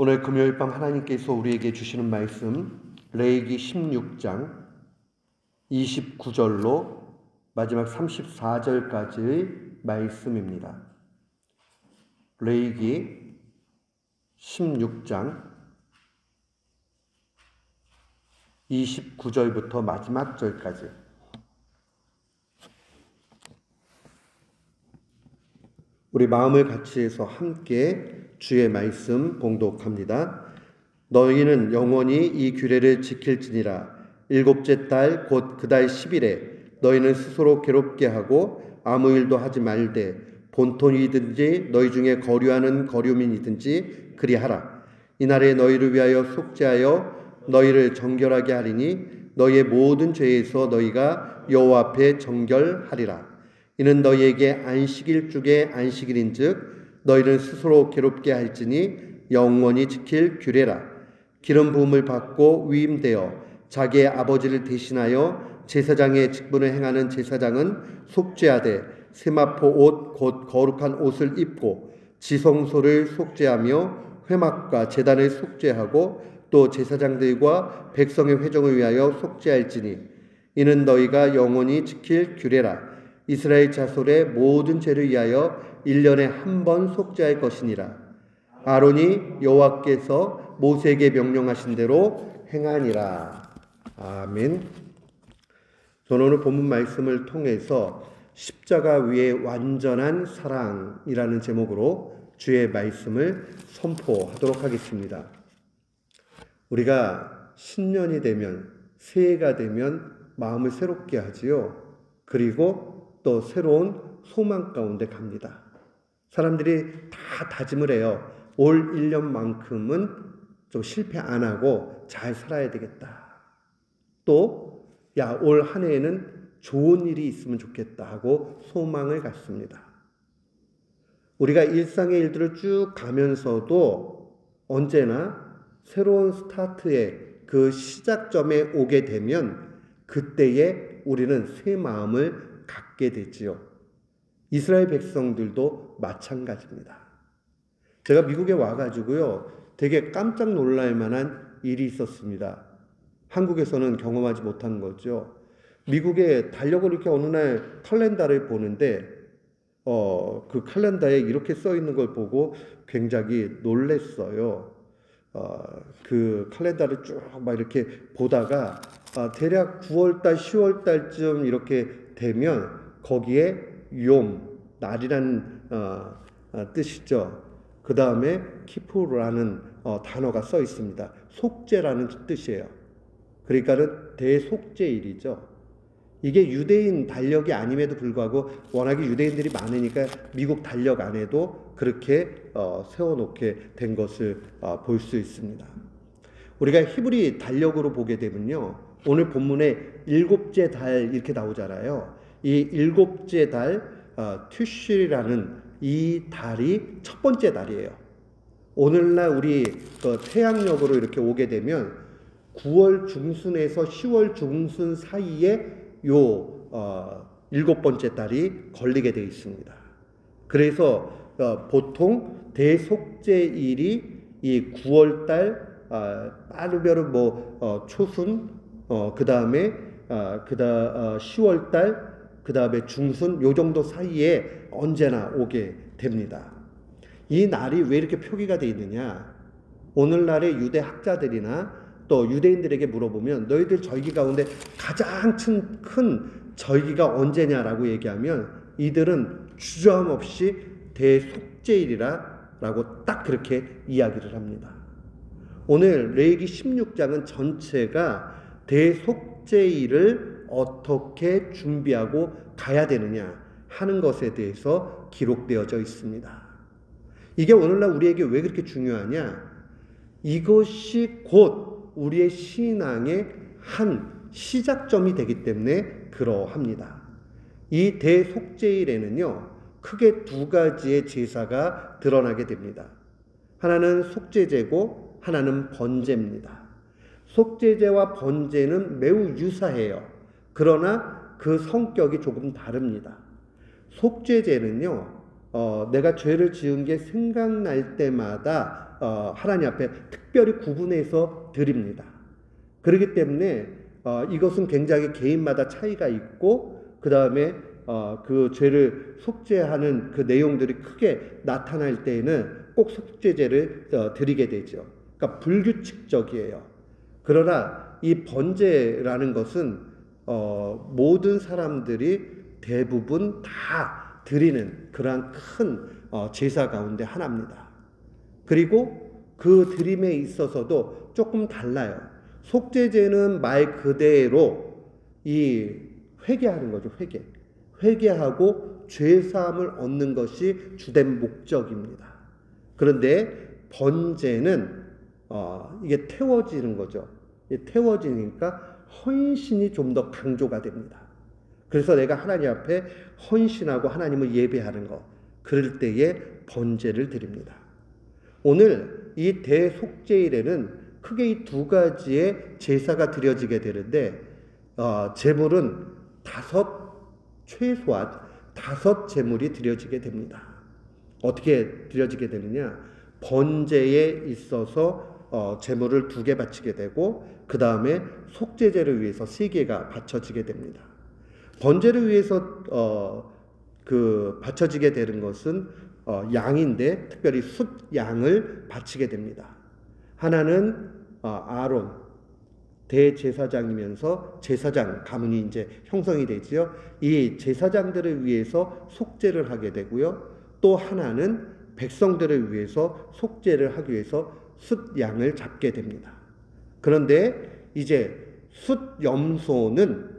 오늘 금요일 밤 하나님께서 우리에게 주시는 말씀 레위기 16장 29절로 마지막 34절까지의 말씀입니다. 레위기 16장 29절부터 마지막 절까지. 우리 마음을 같이 해서 함께 주의 말씀 봉독합니다. 너희는 영원히 이 규례를 지킬지니라. 일곱째 달 곧 그 달 10일에 너희는 스스로 괴롭게 하고 아무 일도 하지 말되 본토이든지 너희 중에 거류하는 거류민이든지 그리하라. 이날에 너희를 위하여 속죄하여 너희를 정결하게 하리니 너희의 모든 죄에서 너희가 여호와 앞에 정결하리라. 이는 너희에게 안식일 중에 안식일인즉 너희를 스스로 괴롭게 할지니 영원히 지킬 규례라. 기름 부음을 받고 위임되어 자기의 아버지를 대신하여 제사장의 직분을 행하는 제사장은 속죄하되 세마포 옷 곧 거룩한 옷을 입고 지성소를 속죄하며 회막과 제단을 속죄하고 또 제사장들과 백성의 회종을 위하여 속죄할지니 이는 너희가 영원히 지킬 규례라. 이스라엘 자손의 모든 죄를 위하여 1년에 한 번 속죄할 것이니라. 아론이 여호와께서 모세에게 명령하신 대로 행하니라. 아멘. 저는 오늘 본문 말씀을 통해서 십자가 위에 완전한 사랑이라는 제목으로 주의 말씀을 선포하도록 하겠습니다. 우리가 신년이 되면, 새해가 되면 마음을 새롭게 하지요. 그리고 또 새로운 소망 가운데 갑니다. 사람들이 다 다짐을 해요. 올 1년만큼은 좀 실패 안 하고 잘 살아야 되겠다. 또 올 한 해에는 좋은 일이 있으면 좋겠다 하고 소망을 갖습니다. 우리가 일상의 일들을 쭉 가면서도 언제나 새로운 스타트의 그 시작점에 오게 되면 그때에 우리는 새 마음을 갖게 되지요. 이스라엘 백성들도 마찬가지입니다. 제가 미국에 와가지고요, 되게 깜짝 놀랄 만한 일이 있었습니다. 한국에서는 경험하지 못한 거죠. 미국에 달력을 이렇게 어느 날 칼렌더를 보는데, 그 칼렌더에 이렇게 써 있는 걸 보고 굉장히 놀랐어요. 그 칼렌더를 쭉 막 이렇게 보다가, 대략 9월달, 10월달쯤 이렇게 되면 거기에 욤, 날이라는 뜻이죠. 그 다음에 키푸르라는 단어가 써 있습니다. 속죄라는 뜻이에요. 그러니까는 대속죄일이죠. 이게 유대인 달력이 아님에도 불구하고 워낙에 유대인들이 많으니까 미국 달력 안에도 그렇게 세워놓게 된 것을 볼 수 있습니다. 우리가 히브리 달력으로 보게 되면요, 오늘 본문에 일곱째 달 이렇게 나오잖아요. 이 일곱째 달 튜실이라는 이 달이 첫 번째 달이에요. 오늘날 우리 태양력으로 이렇게 오게 되면 9월 중순에서 10월 중순 사이에 일곱 번째 달이 걸리게 되어 있습니다. 그래서 보통 대속죄일이 이 9월 달 빠르면 초순, 그 다음에 10월 달, 그 다음에 중순, 요 정도 사이에 언제나 오게 됩니다. 이 날이 왜 이렇게 표기가 되어 있느냐? 오늘날의 유대 학자들이나 또 유대인들에게 물어보면 너희들 절기 가운데 가장 큰 절기가 언제냐라고 얘기하면 이들은 주저함없이 대속죄일이라고 딱 그렇게 이야기를 합니다. 오늘 레위기 16장은 전체가 대속죄일을 어떻게 준비하고 가야 되느냐 하는 것에 대해서 기록되어져 있습니다. 이게 오늘날 우리에게 왜 그렇게 중요하냐? 이것이 곧 우리의 신앙의 한 시작점이 되기 때문에 그러합니다. 이 대속죄일에는요, 크게 두 가지의 제사가 드러나게 됩니다. 하나는 속죄제고 하나는 번제입니다. 속죄제와 번제는 매우 유사해요. 그러나 그 성격이 조금 다릅니다. 속죄제는요, 내가 죄를 지은 게 생각날 때마다 하나님 앞에 특별히 구분해서 드립니다. 그렇기 때문에 이것은 굉장히 개인마다 차이가 있고 그 다음에 그 죄를 속죄하는 그 내용들이 크게 나타날 때에는 꼭 속죄제를 드리게 되죠. 그러니까 불규칙적이에요. 그러나 이 번제라는 것은 모든 사람들이 대부분 다 드리는 그러한 큰 제사 가운데 하나입니다. 그리고 그 드림에 있어서도 조금 달라요. 속죄제는 말 그대로 이 회개하는 거죠. 회개하고 죄사함을 얻는 것이 주된 목적입니다. 그런데 번제는 이게 태워지는 거죠. 태워지니까 헌신이 좀 더 강조가 됩니다. 그래서 내가 하나님 앞에 헌신하고 하나님을 예배하는 것, 그럴 때에 번제를 드립니다. 오늘 이 대속죄일에는 크게 이 두 가지의 제사가 드려지게 되는데 제물은 최소한 5 제물이 드려지게 됩니다. 어떻게 드려지게 되느냐? 번제에 있어서 제물을 2개 바치게 되고 그 다음에 속죄제를 위해서 3개가 바쳐지게 됩니다. 번제를 위해서 바쳐지게 되는 것은 양인데 특별히 숫양을 바치게 됩니다. 하나는 아론 대제사장이면서 제사장 가문이 이제 형성이 되지요. 이 제사장들을 위해서 속죄를 하게 되고요. 또 하나는 백성들을 위해서 속죄를 하기 위해서 숫양을 잡게 됩니다. 그런데 이제 숫염소는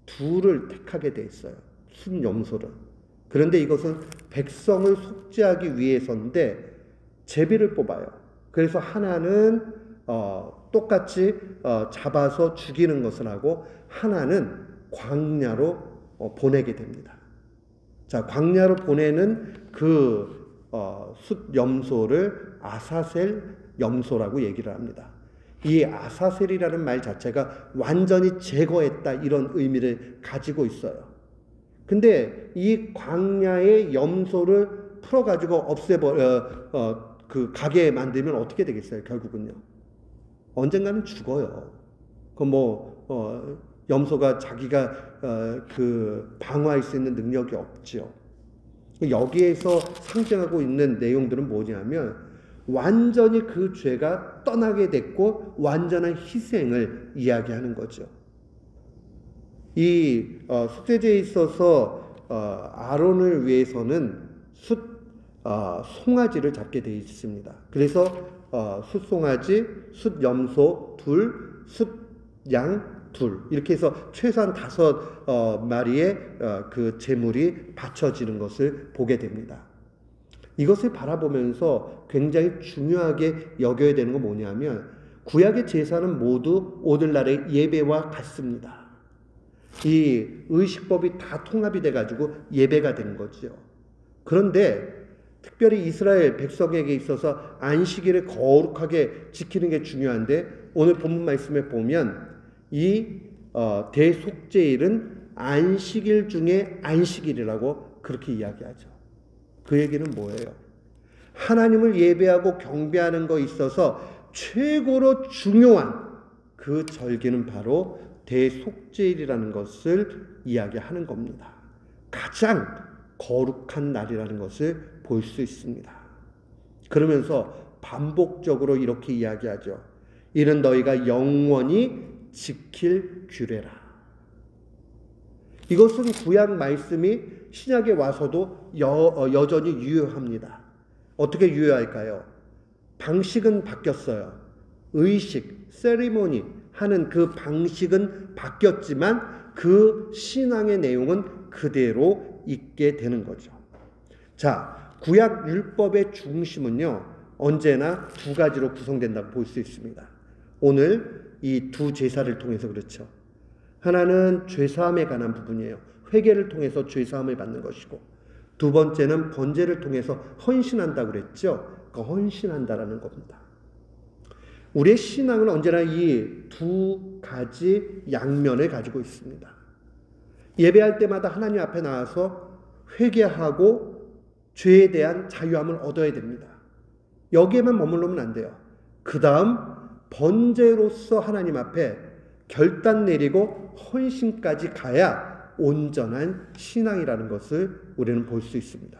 2를 택하게 돼 있어요. 숫염소를. 그런데 이것은 백성을 속죄하기 위해서인데 제비를 뽑아요. 그래서 하나는 똑같이 잡아서 죽이는 것을 하고 하나는 광야로 보내게 됩니다. 자, 광야로 보내는 그 숫염소를 아사셀 염소라고 얘기를 합니다. 이 아사셀이라는 말 자체가 완전히 제거했다 이런 의미를 가지고 있어요. 근데 이 광야의 염소를 풀어가지고 가게 만들면 어떻게 되겠어요? 결국은요. 언젠가는 죽어요. 염소가 자기가 방어할 수 있는 능력이 없죠. 여기에서 상징하고 있는 내용들은 뭐냐면 완전히 그 죄가 떠나게 됐고 완전한 희생을 이야기하는 거죠. 이 속죄제에 있어서 아론을 위해서는 송아지를 잡게 되어 있습니다. 그래서 숫송아지, 숫염소 2, 숫양 2 이렇게 해서 최소한 5마리의 그 제물이 바쳐지는 것을 보게 됩니다. 이것을 바라보면서 굉장히 중요하게 여겨야 되는 건 뭐냐면 구약의 제사는 모두 오늘날의 예배와 같습니다. 이 의식법이 다 통합이 돼가지고 예배가 된 거죠. 그런데 특별히 이스라엘 백성에게 있어서 안식일을 거룩하게 지키는 게 중요한데 오늘 본문 말씀에 보면 이 대속죄일은 안식일 중에 안식일이라고 그렇게 이야기하죠. 그 얘기는 뭐예요? 하나님을 예배하고 경배하는 거 있어서 최고로 중요한 그 절기는 바로 대속죄일이라는 것을 이야기하는 겁니다. 가장 거룩한 날이라는 것을 볼 수 있습니다. 그러면서 반복적으로 이렇게 이야기하죠. 이는 너희가 영원히 지킬 규례라. 이것은 구약 말씀이 신약에 와서도 여전히 유효합니다. 어떻게 유효할까요? 방식은 바뀌었어요. 의식, 세리머니 하는 그 방식은 바뀌었지만 그 신앙의 내용은 그대로 있게 되는 거죠. 자, 구약 율법의 중심은요, 언제나 2가지로 구성된다고 볼 수 있습니다. 오늘 이 2 제사를 통해서 그렇죠. 하나는 죄사함에 관한 부분이에요. 회개를 통해서 죄사함을 받는 것이고, 2번째는 번제를 통해서 헌신한다고 그랬죠. 그 헌신한다라는 겁니다. 우리의 신앙은 언제나 이 2가지 양면을 가지고 있습니다. 예배할 때마다 하나님 앞에 나와서 회개하고 죄에 대한 자유함을 얻어야 됩니다. 여기에만 머물러면 안 돼요. 그 다음 번제로서 하나님 앞에 결단 내리고 헌신까지 가야 온전한 신앙이라는 것을 우리는 볼 수 있습니다.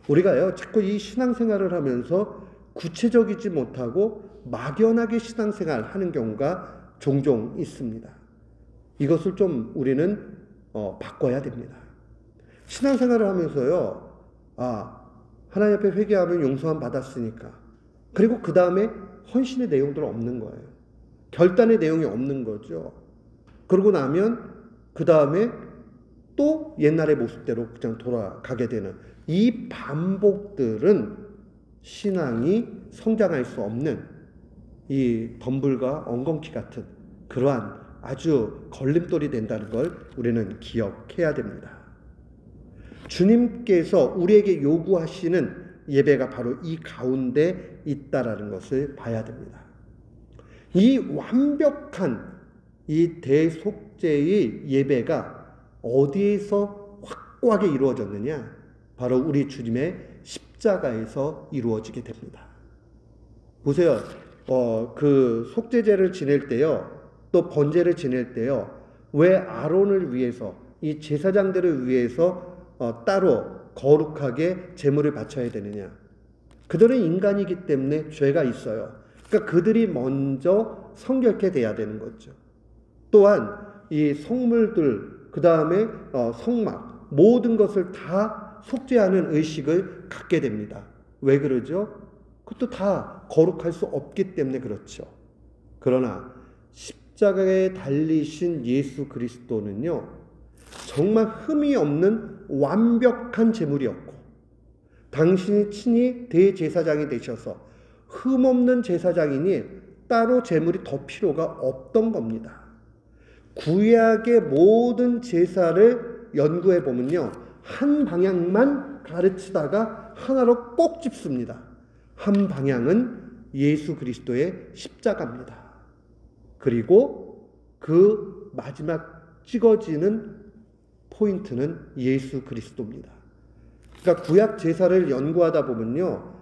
우리가요, 자꾸 이 신앙생활을 하면서 구체적이지 못하고 막연하게 신앙생활 하는 경우가 종종 있습니다. 이것을 좀 우리는 바꿔야 됩니다. 신앙생활을 하면서요, 하나님 앞에 회개하면 용서함 받았으니까. 그리고 그 다음에 헌신의 내용들 없는 거예요. 결단의 내용이 없는 거죠. 그러고 나면 그 다음에 또 옛날의 모습대로 그냥 돌아가게 되는 이 반복들은 신앙이 성장할 수 없는 이 덤불과 엉겅퀴 같은 그러한 아주 걸림돌이 된다는 걸 우리는 기억해야 됩니다. 주님께서 우리에게 요구하시는 예배가 바로 이 가운데 있다라는 것을 봐야 됩니다. 이 완벽한 이 대속죄의 예배가 어디에서 확고하게 이루어졌느냐? 바로 우리 주님의 십자가에서 이루어지게 됩니다. 보세요. 그 속죄제를 지낼 때요, 또 번제를 지낼 때요, 왜 아론을 위해서, 이 제사장들을 위해서 따로 거룩하게 제물을 바쳐야 되느냐? 그들은 인간이기 때문에 죄가 있어요. 그러니까 그들이 먼저 성결케 돼야 되는 거죠. 또한 이 성물들, 그 다음에 성막, 모든 것을 다 속죄하는 의식을 갖게 됩니다. 왜 그러죠? 그것도 다 거룩할 수 없기 때문에 그렇죠. 그러나 십자가에 달리신 예수 그리스도는요, 정말 흠이 없는 완벽한 제물이었고, 당신이 친히 대제사장이 되셔서 흠없는 제사장이니 따로 제물이 더 필요가 없던 겁니다. 구약의 모든 제사를 연구해 보면요, 한 방향만 가르치다가 하나로 꼭 짚습니다. 한 방향은 예수 그리스도의 십자가입니다. 그리고 그 마지막 찍어지는 포인트는 예수 그리스도입니다. 그러니까 구약 제사를 연구하다 보면요,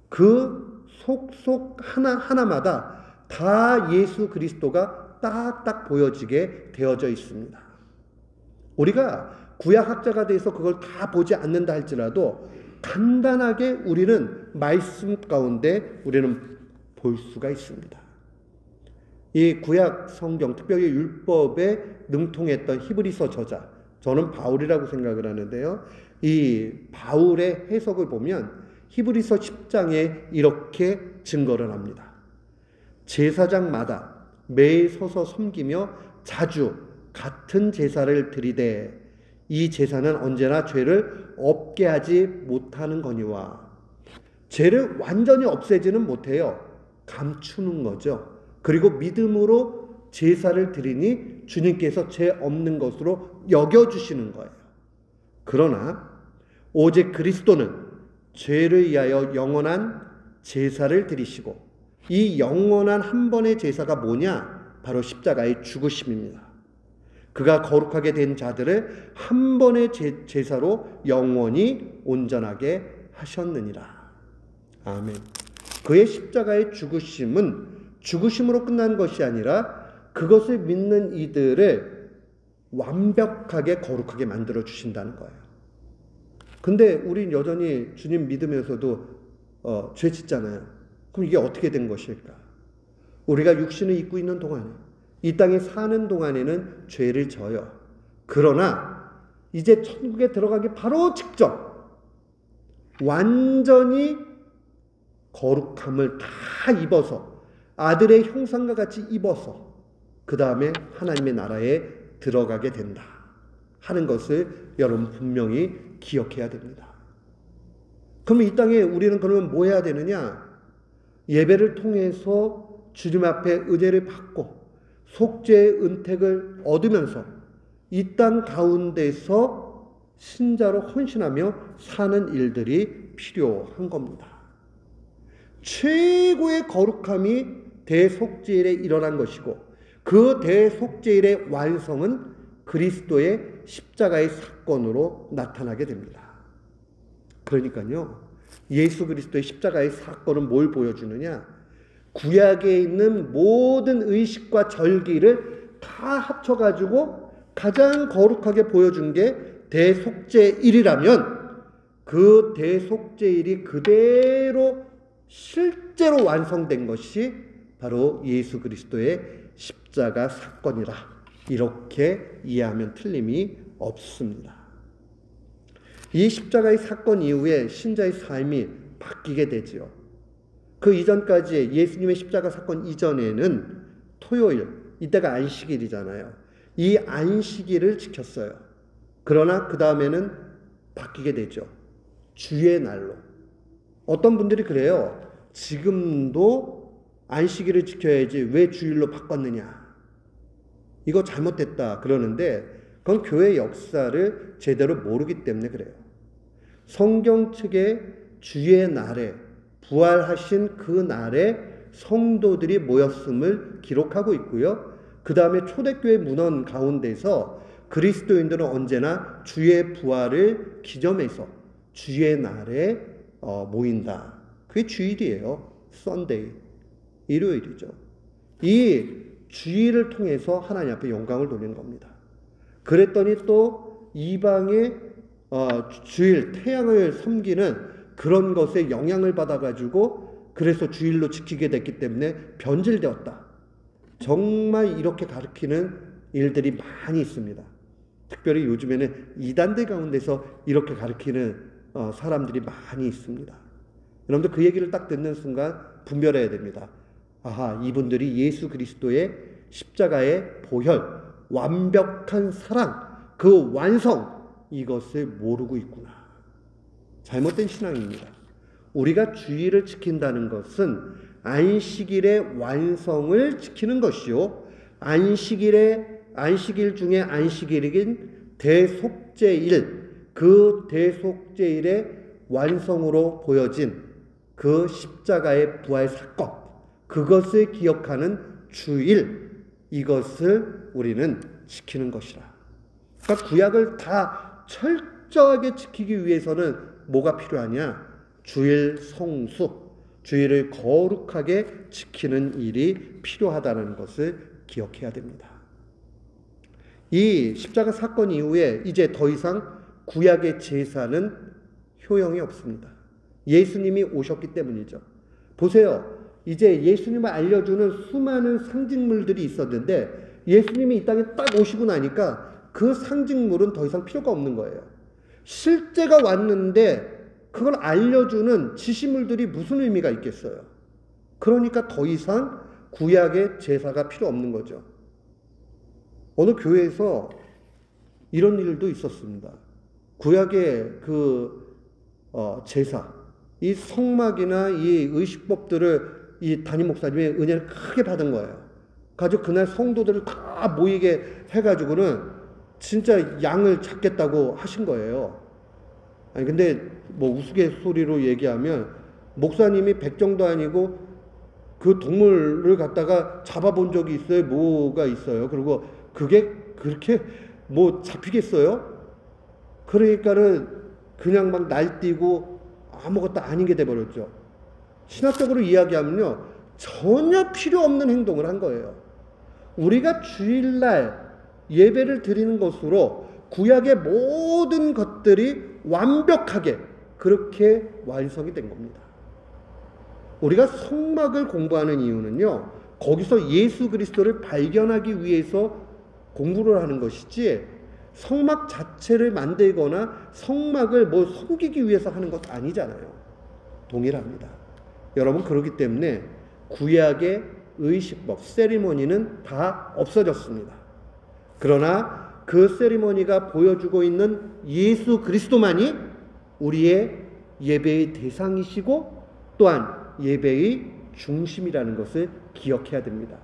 그 속속 하나마다 다 예수 그리스도가 딱딱 보여지게 되어져 있습니다. 우리가 구약학자가 돼서 그걸 다 보지 않는다 할지라도 간단하게 우리는 말씀 가운데 우리는 볼 수가 있습니다. 이 구약 성경, 특별히 율법에 능통했던 히브리서 저자, 저는 바울이라고 생각을 하는데요, 이 바울의 해석을 보면 히브리서 10장에 이렇게 증거를 합니다. 제사장마다 매일 서서 섬기며 자주 같은 제사를 드리되 이 제사는 언제나 죄를 없게 하지 못하는 거니와. 죄를 완전히 없애지는 못해요. 감추는 거죠. 그리고 믿음으로 제사를 드리니 주님께서 죄 없는 것으로 여겨주시는 거예요. 그러나 오직 그리스도는 죄를 위하여 영원한 제사를 드리시고, 이 영원한 한 번의 제사가 뭐냐? 바로 십자가의 죽으심입니다. 그가 거룩하게 된 자들을 한 번의 제사로 영원히 온전하게 하셨느니라. 아멘. 그의 십자가의 죽으심은 죽으심으로 끝난 것이 아니라 그것을 믿는 이들을 완벽하게 거룩하게 만들어 주신다는 거예요. 근데 우린 여전히 주님 믿으면서도 죄 짓잖아요. 그럼 이게 어떻게 된 것일까? 우리가 육신을 입고 있는 동안에, 이 땅에 사는 동안에는 죄를 져요. 그러나 이제 천국에 들어가기 바로 직전 완전히 거룩함을 다 입어서, 아들의 형상과 같이 입어서 그 다음에 하나님의 나라에 들어가게 된다 하는 것을 여러분 분명히 기억해야 됩니다. 그럼 이 땅에 우리는 그러면 뭐 해야 되느냐? 예배를 통해서 주님 앞에 은혜를 받고 속죄의 은택을 얻으면서 이 땅 가운데서 신자로 헌신하며 사는 일들이 필요한 겁니다. 최고의 거룩함이 대속죄일에 일어난 것이고, 그 대속죄일의 완성은 그리스도의 십자가의 사건으로 나타나게 됩니다. 그러니까요, 예수 그리스도의 십자가의 사건은 뭘 보여주느냐? 구약에 있는 모든 의식과 절기를 다 합쳐가지고 가장 거룩하게 보여준 게 대속죄일이라면 그 대속죄일이 그대로 실제로 완성된 것이 바로 예수 그리스도의 십자가 사건이라, 이렇게 이해하면 틀림이 없습니다. 이 십자가의 사건 이후에 신자의 삶이 바뀌게 되지요. 그 이전까지 예수님의 십자가 사건 이전에는 토요일, 이때가 안식일이잖아요. 이 안식일을 지켰어요. 그러나 그 다음에는 바뀌게 되죠. 주의 날로. 어떤 분들이 그래요. 지금도 안식일을 지켜야지 왜 주일로 바꿨느냐. 이거 잘못됐다 그러는데 그건 교회 역사를 제대로 모르기 때문에 그래요. 성경 측에 주의 날에, 부활하신 그 날에 성도들이 모였음을 기록하고 있고요. 그 다음에 초대교회 문헌 가운데서 그리스도인들은 언제나 주의 부활을 기념해서 주의 날에 모인다. 그게 주일이에요. 썬데이. 일요일이죠. 이 주일을 통해서 하나님 앞에 영광을 돌리는 겁니다. 그랬더니 또 이방의 주일, 태양을 섬기는 그런 것에 영향을 받아가지고 그래서 주일로 지키게 됐기 때문에 변질되었다. 정말 이렇게 가르치는 일들이 많이 있습니다. 특별히 요즘에는 이단들 가운데서 이렇게 가르치는 사람들이 많이 있습니다. 여러분들 그 얘기를 딱 듣는 순간 분별해야 됩니다. 아하, 이분들이 예수 그리스도의 십자가의 보혈, 완벽한 사랑, 그 완성, 이것을 모르고 있구나. 잘못된 신앙입니다. 우리가 주일을 지킨다는 것은 안식일의 완성을 지키는 것이요, 안식일 중에 안식일인 대속죄일, 그 대속죄일의 완성으로 보여진 그 십자가의 부활 사건, 그것을 기억하는 주일, 이것을 우리는 지키는 것이라. 그러니까 구약을 다 철저하게 지키기 위해서는 뭐가 필요하냐? 주일 성수, 주일을 거룩하게 지키는 일이 필요하다는 것을 기억해야 됩니다. 이 십자가 사건 이후에 이제 더 이상 구약의 제사는 효용이 없습니다. 예수님이 오셨기 때문이죠. 보세요. 이제 예수님을 알려주는 수많은 상징물들이 있었는데 예수님이 이 땅에 딱 오시고 나니까 그 상징물은 더 이상 필요가 없는 거예요. 실제가 왔는데 그걸 알려주는 지시물들이 무슨 의미가 있겠어요? 그러니까 더 이상 구약의 제사가 필요 없는 거죠. 어느 교회에서 이런 일도 있었습니다. 구약의 제사, 이 성막이나 이 의식법들을 이 담임 목사님의 은혜를 크게 받은 거예요. 가지고 그날 성도들을 다 모이게 해가지고는 진짜 양을 잡겠다고 하신 거예요. 아니 근데 뭐 우스갯소리로 얘기하면 목사님이 백정도 아니고 그 동물을 갖다가 잡아본 적이 있어요? 뭐가 있어요? 그리고 그게 그렇게 뭐 잡히겠어요? 그러니까는 그냥 막 날뛰고 아무것도 아닌 게 돼버렸죠. 신학적으로 이야기하면요, 전혀 필요 없는 행동을 한 거예요. 우리가 주일날 예배를 드리는 것으로 구약의 모든 것들이 완벽하게 그렇게 완성이 된 겁니다. 우리가 성막을 공부하는 이유는요, 거기서 예수 그리스도를 발견하기 위해서 공부를 하는 것이지 성막 자체를 만들거나 성막을 뭐 섬기기 위해서 하는 것 아니잖아요. 동일합니다. 여러분, 그렇기 때문에 구약의 의식법, 세리머니는 다 없어졌습니다. 그러나 그 세리머니가 보여주고 있는 예수 그리스도만이 우리의 예배의 대상이시고 또한 예배의 중심이라는 것을 기억해야 됩니다.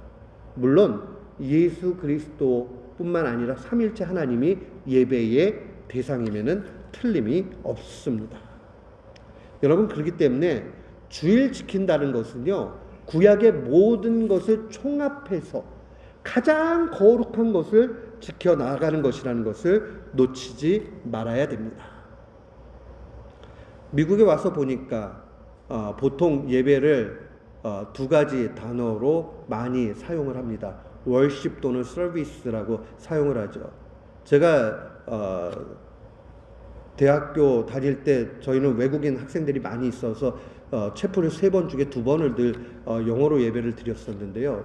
물론 예수 그리스도뿐만 아니라 삼일체 하나님이 예배의 대상이면은 틀림이 없습니다. 여러분, 그렇기 때문에 주일 지킨다는 것은요, 구약의 모든 것을 총합해서 가장 거룩한 것을 지켜나가는 것이라는 것을 놓치지 말아야 됩니다. 미국에 와서 보니까 보통 예배를 두 가지 단어로 많이 사용을 합니다. 월십 또는 서비스라고 사용을 하죠. 제가 대학교 다닐 때 저희는 외국인 학생들이 많이 있어서 채플을 3번 중에 2번을 늘 영어로 예배를 드렸었는데요.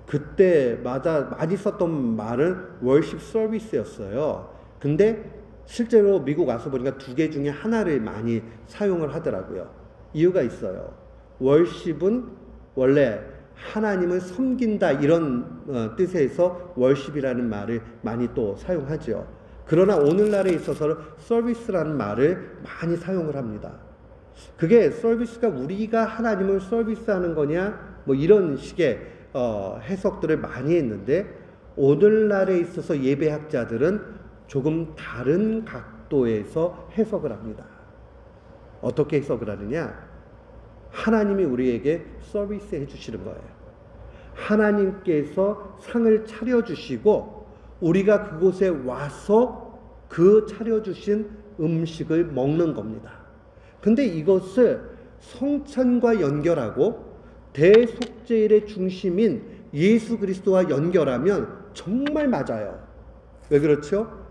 그때마다 많이 썼던 말은 월십 서비스였어요. 근데 실제로 미국 와서 보니까 2개 중에 하나를 많이 사용을 하더라고요. 이유가 있어요. 월십은 원래 하나님을 섬긴다 이런 뜻에서 월십이라는 말을 많이 또 사용하죠. 그러나 오늘날에 있어서는 서비스라는 말을 많이 사용을 합니다. 그게 서비스가 우리가 하나님을 서비스하는 거냐 뭐 이런 식의 해석들을 많이 했는데, 오늘날에 있어서 예배학자들은 조금 다른 각도에서 해석을 합니다. 어떻게 해석을 하느냐? 하나님이 우리에게 서비스 해주시는 거예요. 하나님께서 상을 차려주시고 우리가 그곳에 와서 그 차려주신 음식을 먹는 겁니다. 근데 이것을 성찬과 연결하고 대속죄일의 중심인 예수 그리스도와 연결하면 정말 맞아요. 왜 그렇죠?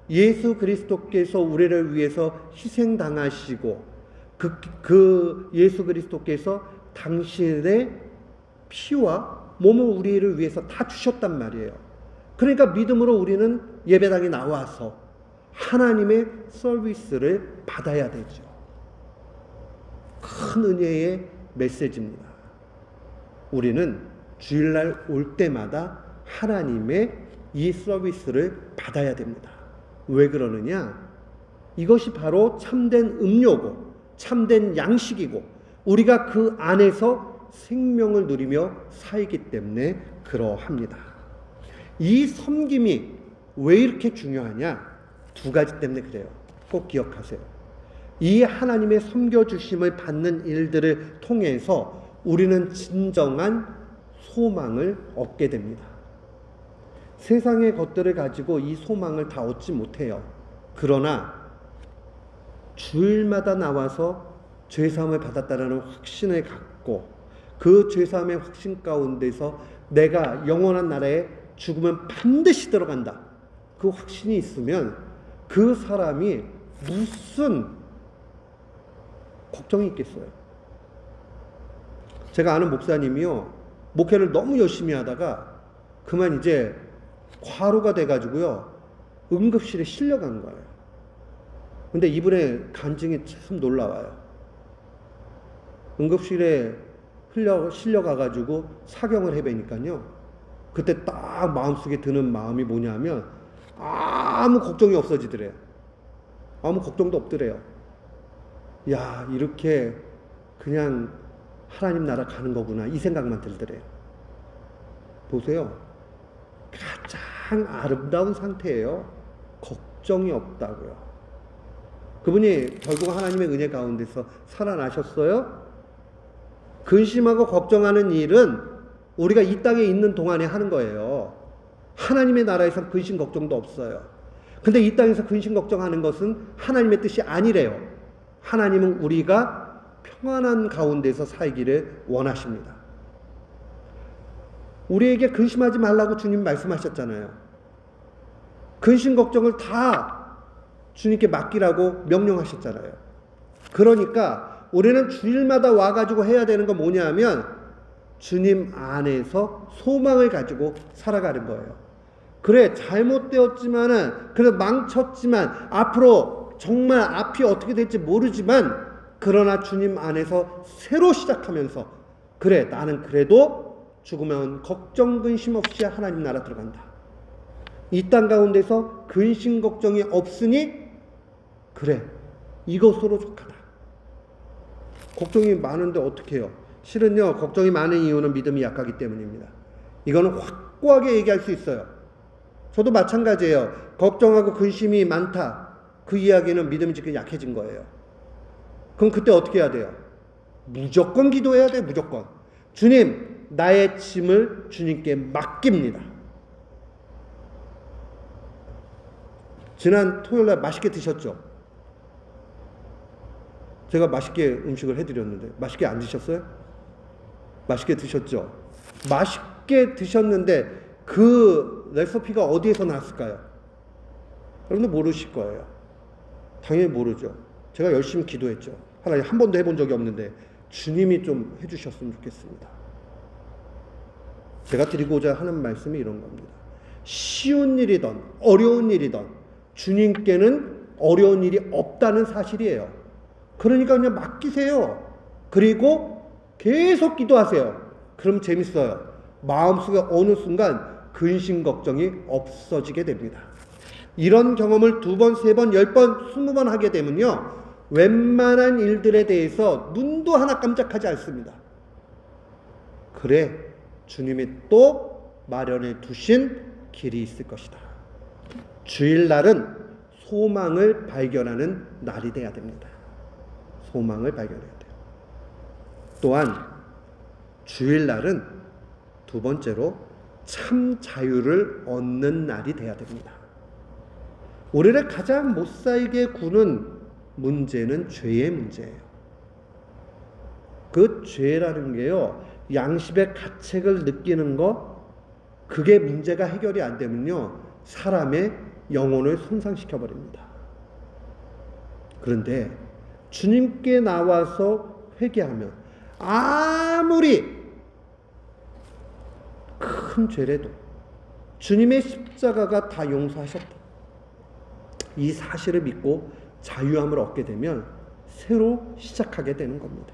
예수 그리스도께서 우리를 위해서 희생당하시고 그 예수 그리스도께서 당신의 피와 몸을 우리를 위해서 다 주셨단 말이에요. 그러니까 믿음으로 우리는 예배당에 나와서 하나님의 서비스를 받아야 되죠. 큰 은혜의 메시지입니다. 우리는 주일날 올 때마다 하나님의 이 서비스를 받아야 됩니다. 왜 그러느냐? 이것이 바로 참된 음료고 참된 양식이고 우리가 그 안에서 생명을 누리며 살기 때문에 그러합니다. 이 섬김이 왜 이렇게 중요하냐? 2가지 때문에 그래요. 꼭 기억하세요. 이 하나님의 섬겨주심을 받는 일들을 통해서 우리는 진정한 소망을 얻게 됩니다. 세상의 것들을 가지고 이 소망을 다 얻지 못해요. 그러나 주일마다 나와서 죄사함을 받았다는 확신을 갖고 그 죄사함의 확신 가운데서 내가 영원한 나라에 죽으면 반드시 들어간다, 그 확신이 있으면 그 사람이 무슨 걱정이 있겠어요? 제가 아는 목사님이요, 목회를 너무 열심히 하다가 그만 이제 과로가 돼가지고요 응급실에 실려간 거예요. 근데 이분의 간증이 참 놀라워요. 응급실에 실려가가지고 사경을 해보니까요, 그때 딱 마음속에 드는 마음이 뭐냐면 아무 걱정이 없어지더래요. 아무 걱정도 없더래요. 야, 이렇게 그냥 하나님 나라 가는 거구나, 이 생각만 들더래요. 보세요. 가장 아름다운 상태예요. 걱정이 없다고요. 그분이 결국 하나님의 은혜 가운데서 살아나셨어요. 근심하고 걱정하는 일은 우리가 이 땅에 있는 동안에 하는 거예요. 하나님의 나라에서 근심 걱정도 없어요. 근데 이 땅에서 근심 걱정하는 것은 하나님의 뜻이 아니래요. 하나님은 우리가 평안한 가운데서 살기를 원하십니다. 우리에게 근심하지 말라고 주님 말씀하셨잖아요. 근심 걱정을 다 주님께 맡기라고 명령하셨잖아요. 그러니까 우리는 주일마다 와가지고 해야 되는 건 뭐냐 하면 주님 안에서 소망을 가지고 살아가는 거예요. 그래, 잘못되었지만은, 그래, 망쳤지만, 앞으로 정말 앞이 어떻게 될지 모르지만, 그러나 주님 안에서 새로 시작하면서, 그래, 나는 그래도 죽으면 걱정 근심 없이 하나님 나라 들어간다. 이 땅 가운데서 근심 걱정이 없으니 그래, 이것으로 족하다. 걱정이 많은데 어떻게 해요? 실은요, 걱정이 많은 이유는 믿음이 약하기 때문입니다. 이거는 확고하게 얘기할 수 있어요. 저도 마찬가지예요. 걱정하고 근심이 많다, 그 이야기는 믿음이 지금 약해진 거예요. 그럼 그때 어떻게 해야 돼요? 무조건 기도해야 돼요. 무조건. 주님, 나의 짐을 주님께 맡깁니다. 지난 토요일날 맛있게 드셨죠? 제가 맛있게 음식을 해드렸는데 맛있게 안 드셨어요? 맛있게 드셨죠? 맛있게 드셨는데 그 레시피가 어디에서 나왔을까요? 여러분들 모르실 거예요. 당연히 모르죠. 제가 열심히 기도했죠. 하나님 한 번도 해본 적이 없는데 주님이 좀 해주셨으면 좋겠습니다. 제가 드리고자 하는 말씀이 이런 겁니다. 쉬운 일이든 어려운 일이든 주님께는 어려운 일이 없다는 사실이에요. 그러니까 그냥 맡기세요. 그리고 계속 기도하세요. 그럼 재밌어요. 마음속에 어느 순간 근심 걱정이 없어지게 됩니다. 이런 경험을 2번, 3번, 10번, 20번 하게 되면요, 웬만한 일들에 대해서 눈도 하나 깜짝하지 않습니다. 그래, 주님이 또 마련해 두신 길이 있을 것이다. 주일날은 소망을 발견하는 날이 돼야 됩니다. 소망을 발견해야 돼요. 또한 주일날은 두 번째로 참 자유를 얻는 날이 돼야 됩니다. 우리를 가장 못 살게 구는 문제는 죄의 문제예요. 그 죄라는 게요, 양심의 가책을 느끼는 거, 그게 문제가 해결이 안 되면요, 사람의 영혼을 손상시켜 버립니다. 그런데 주님께 나와서 회개하면 아무리 큰 죄라도 주님의 십자가가 다 용서하셨다, 이 사실을 믿고 자유함을 얻게 되면 새로 시작하게 되는 겁니다.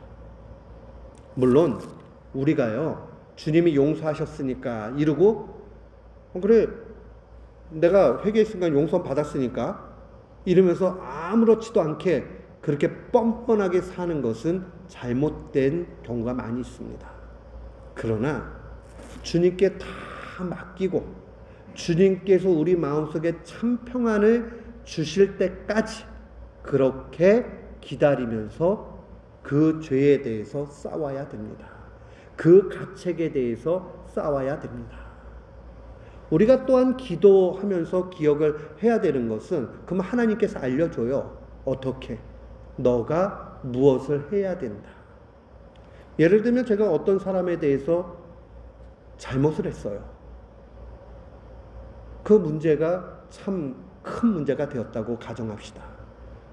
물론 우리가요, 주님이 용서하셨으니까 이러고 그래, 내가 회개의 순간 용서 받았으니까 이러면서 아무렇지도 않게 그렇게 뻔뻔하게 사는 것은 잘못된 경우가 많이 있습니다. 그러나 주님께 다 맡기고 주님께서 우리 마음속에 참 평안을 주실 때까지 그렇게 기다리면서 그 죄에 대해서 싸워야 됩니다. 그 가책에 대해서 싸워야 됩니다. 우리가 또한 기도하면서 기억을 해야 되는 것은, 그럼 하나님께서 알려줘요. 어떻게? 너가 무엇을 해야 된다. 예를 들면 제가 어떤 사람에 대해서 잘못을 했어요. 그 문제가 참 큰 문제가 되었다고 가정합시다.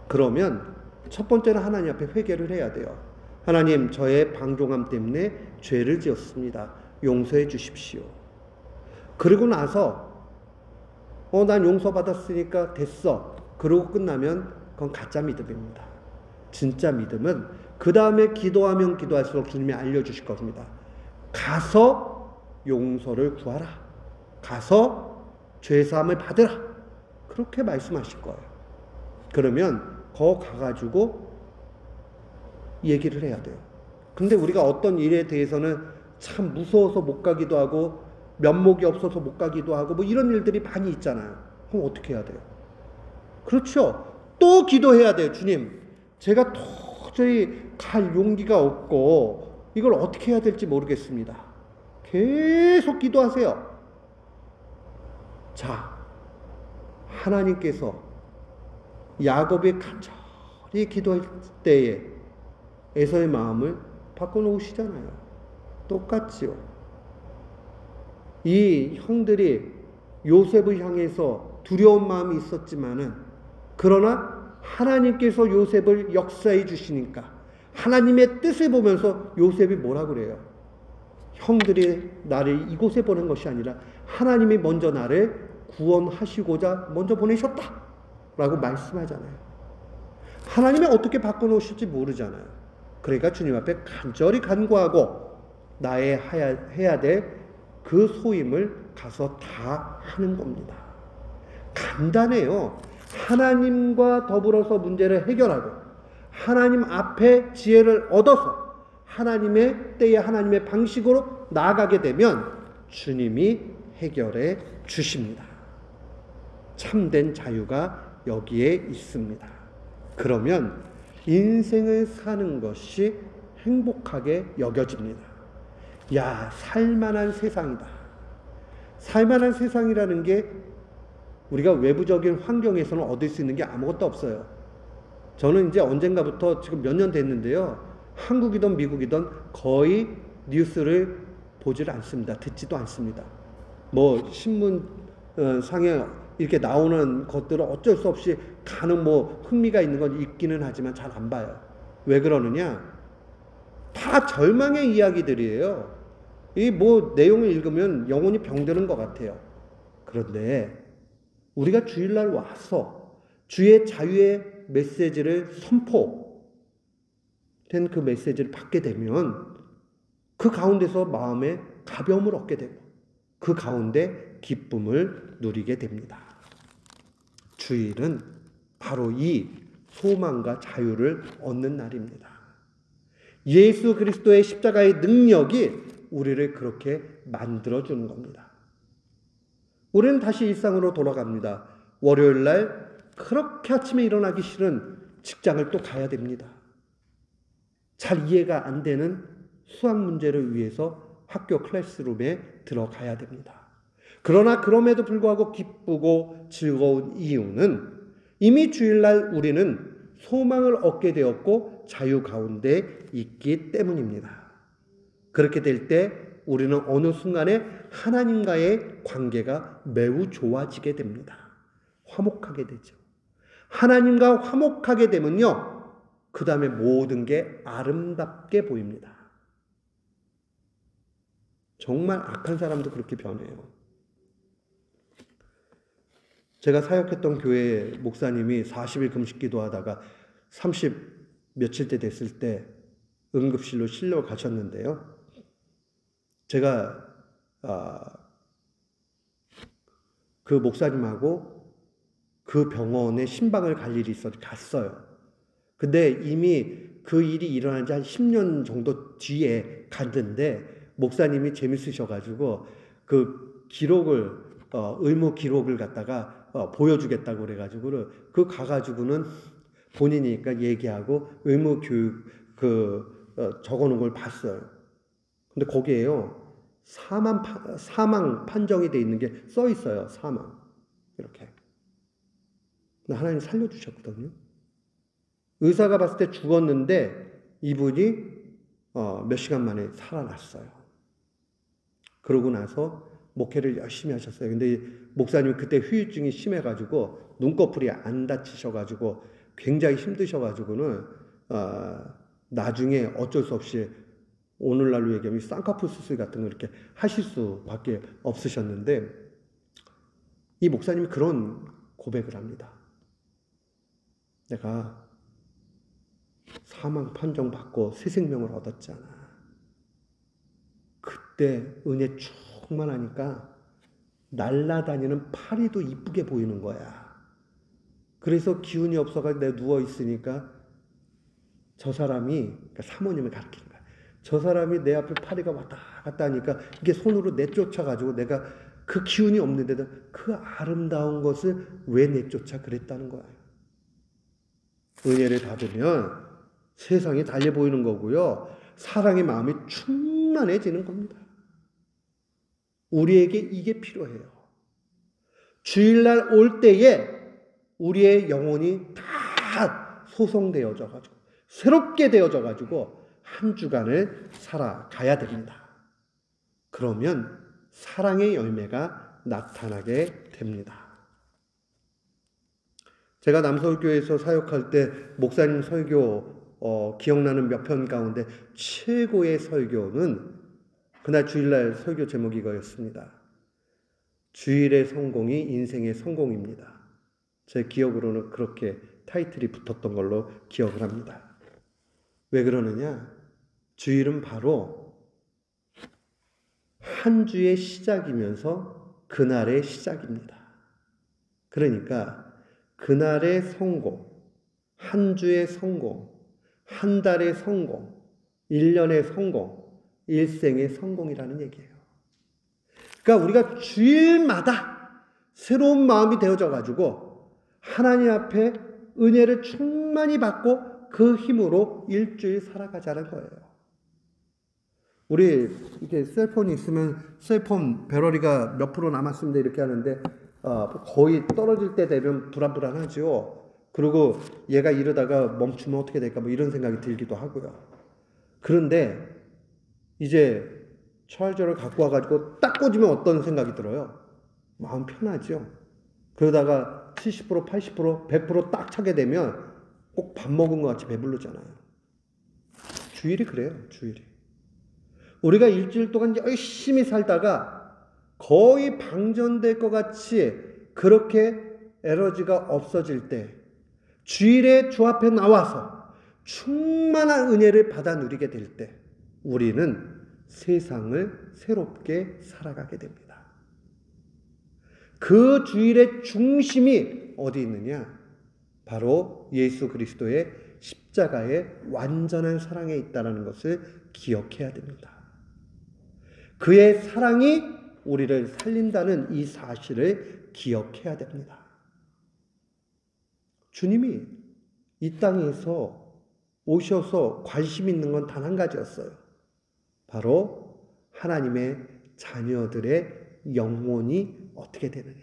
그러면 첫 번째는 하나님 앞에 회개를 해야 돼요. 하나님, 저의 방종함 때문에 죄를 지었습니다. 용서해 주십시오. 그리고 나서 난 용서받았으니까 됐어, 그러고 끝나면 그건 가짜 믿음입니다. 진짜 믿음은 그 다음에 기도하면 기도할수록 주님이 알려주실 겁니다. 가서 용서를 구하라, 가서 죄사함을 받으라, 그렇게 말씀하실 거예요. 그러면 거 가가지고 얘기를 해야 돼요. 근데 우리가 어떤 일에 대해서는 참 무서워서 못 가기도 하고 면목이 없어서 못 가기도 하고 뭐 이런 일들이 많이 있잖아요. 그럼 어떻게 해야 돼요? 그렇죠. 또 기도해야 돼요. 주님, 제가 도저히 갈 용기가 없고 이걸 어떻게 해야 될지 모르겠습니다. 계속 기도하세요. 자, 하나님께서 야곱이 간절히 기도할 때에 에서의 마음을 바꿔놓으시잖아요. 똑같지요. 이 형들이 요셉을 향해서 두려운 마음이 있었지만은, 그러나 하나님께서 요셉을 역사해 주시니까 하나님의 뜻을 보면서 요셉이 뭐라 그래요? 형들이 나를 이곳에 보낸 것이 아니라 하나님이 먼저 나를 구원하시고자 먼저 보내셨다 라고 말씀하잖아요. 하나님이 어떻게 바꿔놓으실지 모르잖아요. 그러니까 주님 앞에 간절히 간구하고 나의 해야 될 그 소임을 가서 다 하는 겁니다. 간단해요. 하나님과 더불어서 문제를 해결하고 하나님 앞에 지혜를 얻어서 하나님의 때에 하나님의 방식으로 나아가게 되면 주님이 해결해 주십니다. 참된 자유가 여기에 있습니다. 그러면 인생을 사는 것이 행복하게 여겨집니다. 야, 살만한 세상이다. 살만한 세상이라는 게 우리가 외부적인 환경에서는 얻을 수 있는 게 아무것도 없어요. 저는 이제 언젠가부터 지금 몇 년 됐는데요. 한국이든 미국이든 거의 뉴스를 보질 않습니다. 듣지도 않습니다. 뭐 신문 상에 이렇게 나오는 것들은 어쩔 수 없이 간혹 뭐 흥미가 있는 건 있기는 하지만 잘 안 봐요. 왜 그러느냐? 다 절망의 이야기들이에요. 이 뭐 내용을 읽으면 영혼이 병드는 것 같아요. 그런데 우리가 주일날 와서 주의 자유의 메시지를 선포된 그 메시지를 받게 되면 그 가운데서 마음에 가벼움을 얻게 되고 그 가운데 기쁨을 누리게 됩니다. 주일은 바로 이 소망과 자유를 얻는 날입니다. 예수 그리스도의 십자가의 능력이 우리를 그렇게 만들어주는 겁니다. 우리는 다시 일상으로 돌아갑니다. 월요일 날 그렇게 아침에 일어나기 싫은 직장을 또 가야 됩니다. 잘 이해가 안 되는 수학 문제를 위해서 학교 클래스룸에 들어가야 됩니다. 그러나 그럼에도 불구하고 기쁘고 즐거운 이유는 이미 주일날 우리는 소망을 얻게 되었고 자유 가운데 있기 때문입니다. 그렇게 될 때 우리는 어느 순간에 하나님과의 관계가 매우 좋아지게 됩니다. 화목하게 되죠. 하나님과 화목하게 되면요, 그 다음에 모든 게 아름답게 보입니다. 정말 악한 사람도 그렇게 변해요. 제가 사역했던 교회 목사님이 40일 금식 기도하다가 30 며칠째 됐을 때 응급실로 실려 가셨는데요. 제가 그 목사님하고 그 병원에 신방을 갈 일이 있어서 갔어요. 근데 이미 그 일이 일어난 지 한 10년 정도 뒤에 갔는데 목사님이 재밌으셔가지고 그 기록을 의무 기록을 갖다가 보여주겠다고 그래가지고 그 가가지고는 본인이니까 얘기하고 의무 교육 적어놓은 걸 봤어요. 근데 거기에요 사망 판정이 돼 있는 게 써 있어요. 사망 이렇게. 근데 하나님 살려주셨거든요. 의사가 봤을 때 죽었는데 이분이 몇 시간 만에 살아났어요. 그러고 나서 목회를 열심히 하셨어요. 근데 목사님이 그때 후유증이 심해가지고 눈꺼풀이 안 다치셔가지고 굉장히 힘드셔가지고는 나중에 어쩔 수 없이 오늘날로 얘기하면 쌍꺼풀 수술 같은 거 이렇게 하실 수밖에 없으셨는데 이 목사님이 그런 고백을 합니다. 내가 사망 판정 받고 새 생명을 얻었잖아. 그때 은혜 충만하니까 날아다니는 파리도 이쁘게 보이는 거야. 그래서 기운이 없어가지고 내가 누워있으니까 저 사람이, 그러니까 사모님을 가르치는 거야. 저 사람이 내 앞에 파리가 왔다 갔다 하니까 이게 손으로 내쫓아가지고 내가 그 기운이 없는데도 그 아름다운 것을 왜 내쫓아 그랬다는 거야. 은혜를 받으면 세상이 달려 보이는 거고요. 사랑의 마음이 충만해지는 겁니다. 우리에게 이게 필요해요. 주일날 올 때에 우리의 영혼이 다 소성되어져 가지고 새롭게 되어져 가지고 한 주간을 살아가야 됩니다. 그러면 사랑의 열매가 나타나게 됩니다. 제가 남서울교회에서 사역할 때 목사님 설교 기억나는 몇 편 가운데 최고의 설교는 그날 주일날 설교 제목이 이거였습니다. 주일의 성공이 인생의 성공입니다. 제 기억으로는 그렇게 타이틀이 붙었던 걸로 기억을 합니다. 왜 그러느냐? 주일은 바로 한 주의 시작이면서 그날의 시작입니다. 그러니까 그날의 성공, 한 주의 성공, 한 달의 성공, 1년의 성공, 일생의 성공이라는 얘기예요. 그러니까 우리가 주일마다 새로운 마음이 되어져 가지고 하나님 앞에 은혜를 충만히 받고 그 힘으로 일주일 살아가자는 거예요. 우리 이렇게 셀폰이 있으면 셀폰 배터리가 몇 프로 남았습니다 이렇게 하는데 거의 떨어질 때 되면 불안불안하죠. 그리고 얘가 이러다가 멈추면 어떻게 될까 뭐 이런 생각이 들기도 하고요. 그런데 이제 차저를 갖고 와가지고 딱 꽂으면 어떤 생각이 들어요? 마음 편하죠. 그러다가 70%, 80%, 100% 차게 되면 꼭 밥 먹은 것 같이 배부르잖아요. 주일이 그래요. 주일이. 우리가 일주일 동안 열심히 살다가 거의 방전될 것 같이 그렇게 에너지가 없어질 때 주일에 주 앞에 나와서 충만한 은혜를 받아 누리게 될 때 우리는 세상을 새롭게 살아가게 됩니다. 그 주일의 중심이 어디 있느냐? 바로 예수 그리스도의 십자가의 완전한 사랑에 있다는 것을 기억해야 됩니다. 그의 사랑이 우리를 살린다는 이 사실을 기억해야 됩니다. 주님이 이 땅에서 오셔서 관심 있는 건 단 한 가지였어요. 바로 하나님의 자녀들의 영혼이 어떻게 되느냐.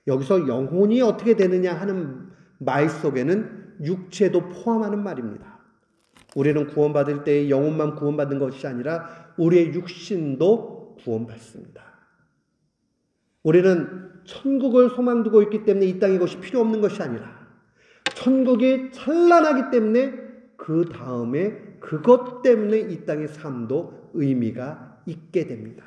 여기서 영혼이 어떻게 되느냐 하는 말 속에는 육체도 포함하는 말입니다. 우리는 구원받을 때 영혼만 구원받는 것이 아니라 우리의 육신도 구원받습니다. 우리는 천국을 소망 두고 있기 때문에 이 땅에 것이 필요 없는 것이 아니라 천국이 찬란하기 때문에 그 다음에 그것 때문에 이 땅의 삶도 의미가 있게 됩니다.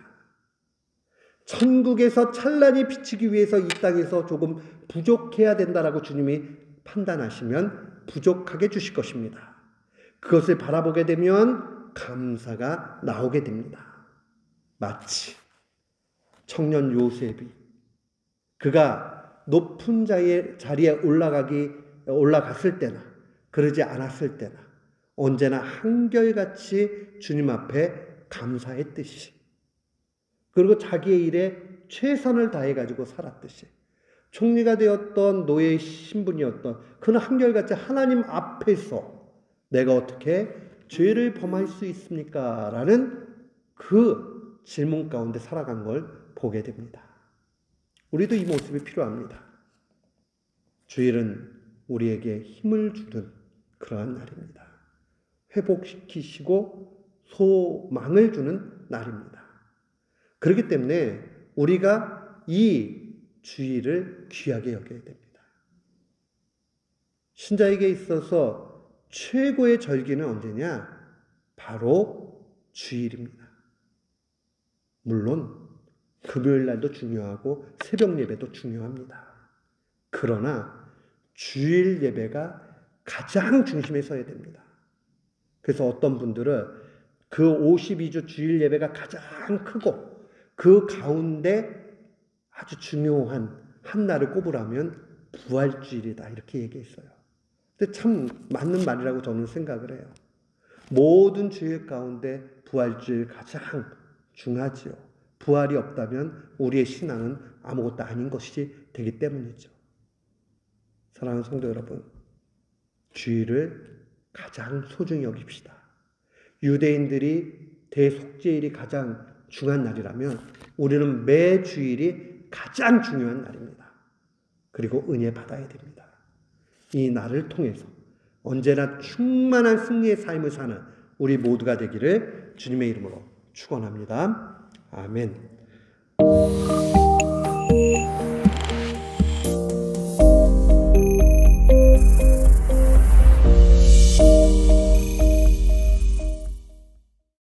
천국에서 찬란히 비치기 위해서 이 땅에서 조금 부족해야 된다라고 주님이 판단하시면 부족하게 주실 것입니다. 그것을 바라보게 되면 감사가 나오게 됩니다. 마치 청년 요셉이 그가 높은 자리에 올라갔을 때나 그러지 않았을 때나 언제나 한결같이 주님 앞에 감사했듯이 그리고 자기의 일에 최선을 다해가지고 살았듯이 총리가 되었던 노예의 신분이었던 그는 한결같이 하나님 앞에서 내가 어떻게 죄를 범할 수 있습니까? 라는 그 질문 가운데 살아간 걸 보게 됩니다. 우리도 이 모습이 필요합니다. 주일은 우리에게 힘을 주는 그러한 날입니다. 회복시키시고 소망을 주는 날입니다. 그렇기 때문에 우리가 이 주일을 귀하게 여겨야 됩니다. 신자에게 있어서 최고의 절기는 언제냐? 바로 주일입니다. 물론 금요일 날도 중요하고 새벽 예배도 중요합니다. 그러나 주일 예배가 가장 중심에 서야 됩니다. 그래서 어떤 분들은 그 52주 주일 예배가 가장 크고 그 가운데 아주 중요한 한 날을 꼽으라면 부활주일이다 이렇게 얘기했어요. 근데 참 맞는 말이라고 저는 생각을 해요. 모든 주일 가운데 부활주일 가장 중하지요. 부활이 없다면 우리의 신앙은 아무것도 아닌 것이 되기 때문이죠. 사랑하는 성도 여러분, 주일을 가장 소중히 여깁시다. 유대인들이 대속죄일이 가장 중요한 날이라면 우리는 매 주일이 가장 중요한 날입니다. 그리고 은혜 받아야 됩니다. 이 날을 통해서 언제나 충만한 승리의 삶을 사는 우리 모두가 되기를 주님의 이름으로 축원합니다. 아멘.